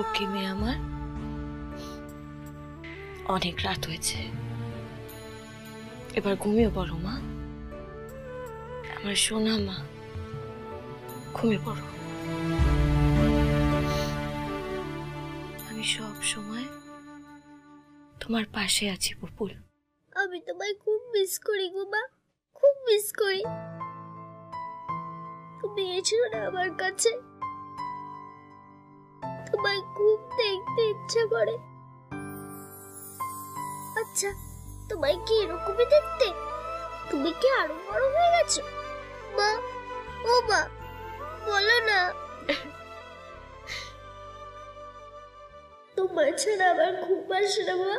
লক্ষ্মী মেয়ে আমার, অনেক রাত হয়েছে, এবার ঘুমিয়ে পড়ো মা, আমার সোনা মা, ঘুমিয়ে পড়ো। আমি সব সময় তোমার পাশে আছি পুপুল। আমি তোমায় খুব মিস করি গো মা, খুব মিস করি। তুমি এসো না আমার কাছে, তোমায় খুব দেখতে ইচ্ছা করে। আচ্ছা, তোমায় কি এরকমই দেখতে? তুমি কি আরো বড় হয়ে গেছো মা? ও মা, বলো না। তোমার ছাড়া আমার ঘুম আসে না মা।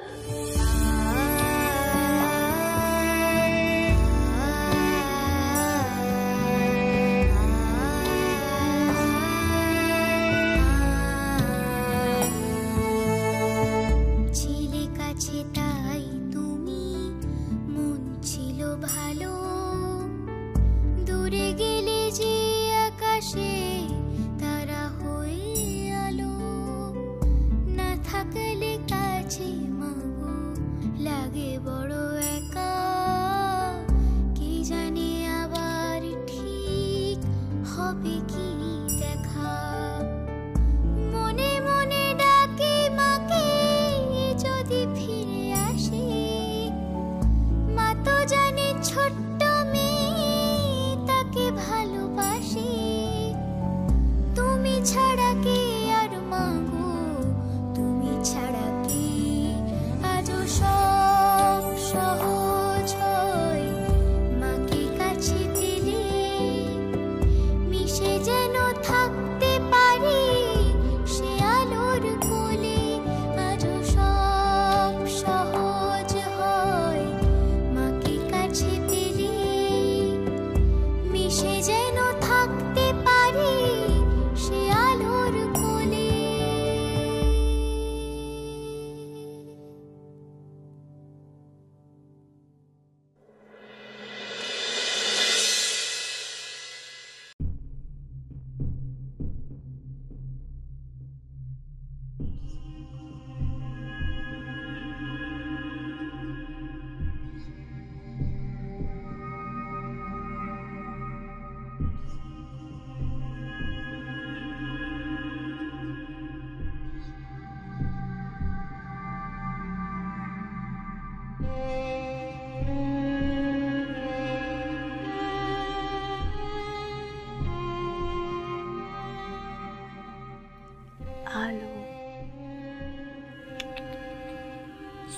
আলো,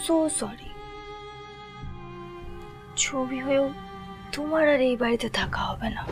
সো সরি, ছবি হয়েও তোমার আর এই বাড়িতে থাকা হবে না।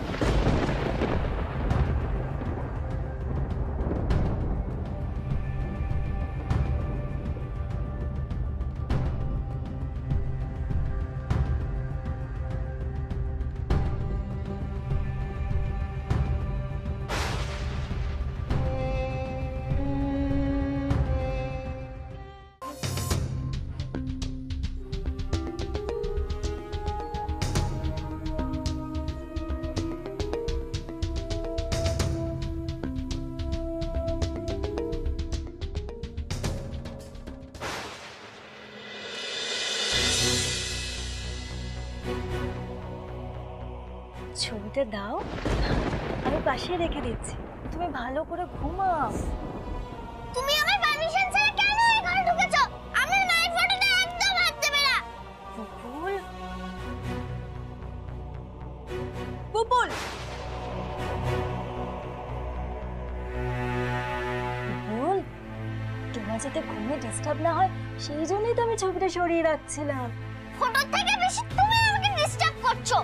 ছবিটা দাও, আমি পাশে রেখে দিচ্ছি, তুমি ভালো করে ঘুমাও। তুমি আমার পারমিশন ছাড়া কেন এই ঘরে ঢুকেছো? আমি নাইট ফটোতে একদম হাত দেবে না। পুপুল, পুপুল, পুপুল, তোমার যাতে ঘুমে ডিস্টার্ব না হয় সেই জন্যই তো আমি ছবিটা সরিয়ে রাখছিলাম। ফটো থেকে বেশি তুমি আমাকে ডিস্টার্ব করছো।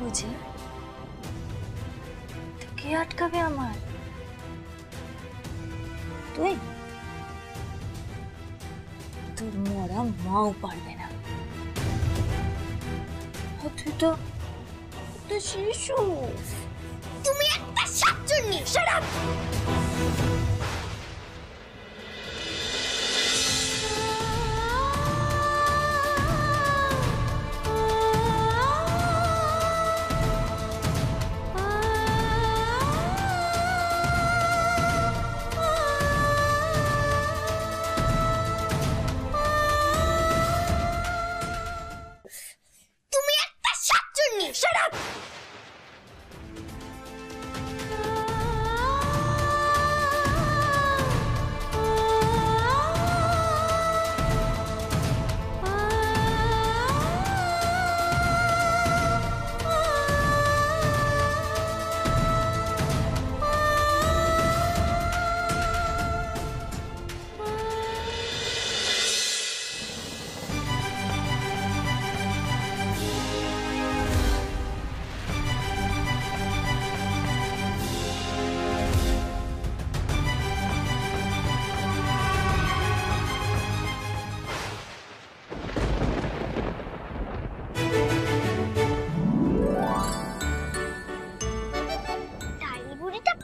বুঝি? কে আটকাবে আমার? তুই? তোর মরা মাও পারবে না। তুই তো শিশু। তুমি একটা শাকচুন্নি। Shut up. তুমি একটা শাকচুন্নি। Shut up.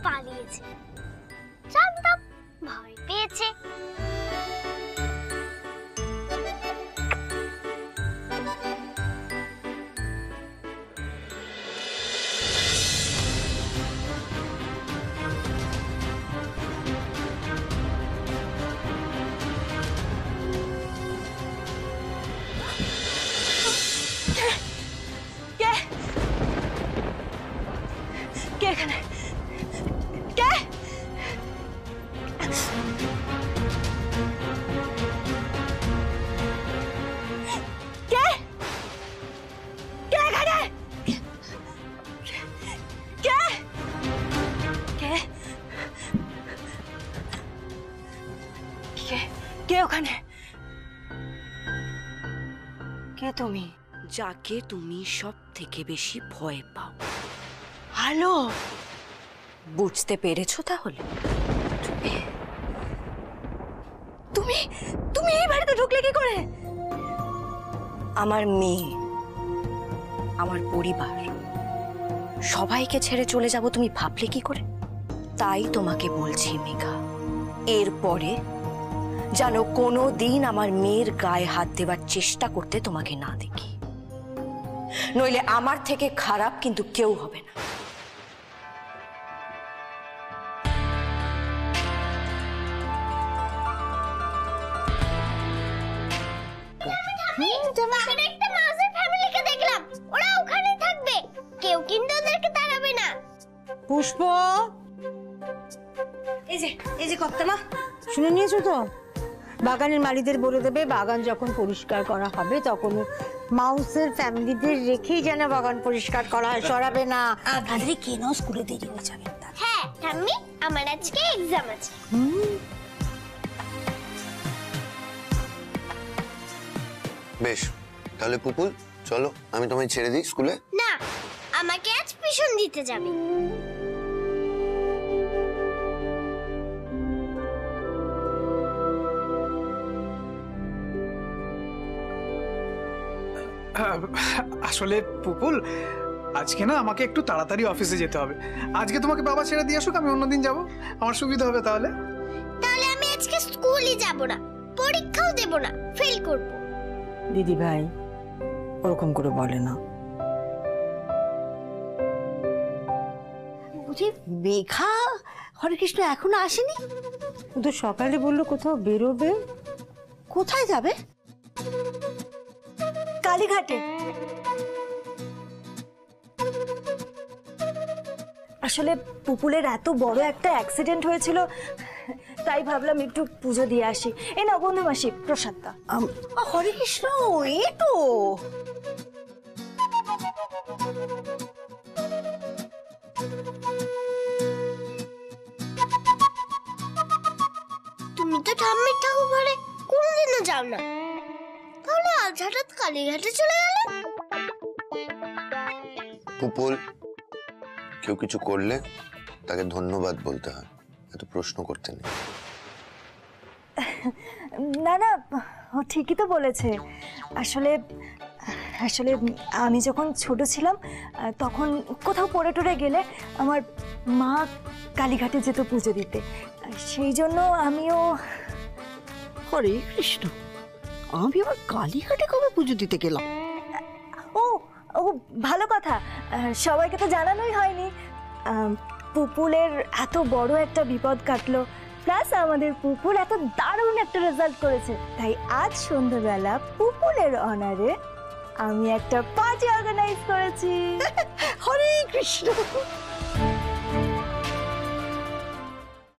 পালিয়েছে, জানতাম ভয় পেয়েছে। কে এখানে? কে ওখানে? কে তুমি? যাকে তুমি সব থেকে বেশি ভয় পাও। হ্যালো, বুঝতে পেরেছো তাহলে? তুমি তুমি এই বাড়িতে ঢুকলে কি করে? আমার মেয়ে, আমার পরিবার সবাইকে ছেড়ে চলে যাব তুমি ভাবলে কি করে? তাই তোমাকে বলছি মেঘা, এরপরে যেন কোনো দিন আমার মেয়ের গায়ে হাত দেবার চেষ্টা করতে তোমাকে না দেখি, নইলে আমার থেকে খারাপ কিন্তু কেউ হবে না। একটা মাছের ফ্যামিলিকে দেখলাম, ওরা ওখানে থাকবে, কেউ কিন্তু ওদেরকে তাড়াবে না। পুষ্প, এই যে কপ্তামা, শুনে নিয়েছো তো? বাগানের মালিদের বলে দেবে বাগান যখন পরিষ্কার করা হবে তখন মাউসের ফ্যামিলিদের রেখেই যেন বাগান পরিষ্কার করা হয়, সরাবে না। তাড়াতাড়ি কেন, স্কুলে দেরি হয়ে যাবে। হ্যাঁ ঠাম্মি, আমার আজকে এক্সাম আছে। বেশ, তাহলে পুপুল চলো, আমি তোমায় ছেড়ে দিই স্কুলে। না, আমাকে আজ টিউশন দিতে যাবে। আসলে পুপুল, আজকে না আমাকে একটু তাড়াতাড়ি অফিসে যেতে হবে। আজকে তোমাকে বাবা ছেড়ে দিয়ে আসুক, আমি অন্যদিন যাব, আমার সুবিধা হবে। তাহলে আমি আজকে স্কুলে যাব না, পরীক্ষাও দেব না, ফেল করব। দিদি ভাই ওরকম করে বলে না। বুঝি মেঘা হরেকৃষ্ণ এখনো আসেনি? ও তো সকালে বললো কোথাও বেরোবে। কোথায় যাবে? কালীঘাটে। আসলে পুপুলের এত বড় একটা অ্যাক্সিডেন্ট হয়েছিল, তাই ভাবলাম একটু পুজো দিয়ে আসি। এই না বন্ধু মাসি, প্রসাদটা। হরেকৃষ্ণ, এই তো তুমি তো ঠাম্মির ঠাকুর ঘরে কোনোদিনও যাও না, তাহলে আজ হঠাৎ কালীঘাটে চলে গেলে? পুপুল, কেউ কিছু করলে তাকে ধন্যবাদ বলতে হয়, এত প্রশ্ন করতে নেই। না না, ও ঠিকই তো বলেছে। আসলে আসলে আমি যখন ছোট ছিলাম তখন কোথাও পড়ে টরে গেলে আমার মা কালীঘাটে যেত পুজো দিতে, সেই জন্য আমিও। হরে কৃষ্ণ, আমি আবার কালীঘাটে কবে পুজো দিতে গেলাম? ও ও ভালো কথা, সবাইকে তো জানানোই হয়নি। পুপুলের এত বড় একটা বিপদ কাটলো, প্লাস আমাদের পুপুল এত দারুণ একটা রেজাল্ট করেছে, তাই আজ সন্ধ্যাবেলা পুপুলের অনারে আমি একটা পার্টি অর্গানাইজ করেছি। হরে কৃষ্ণ।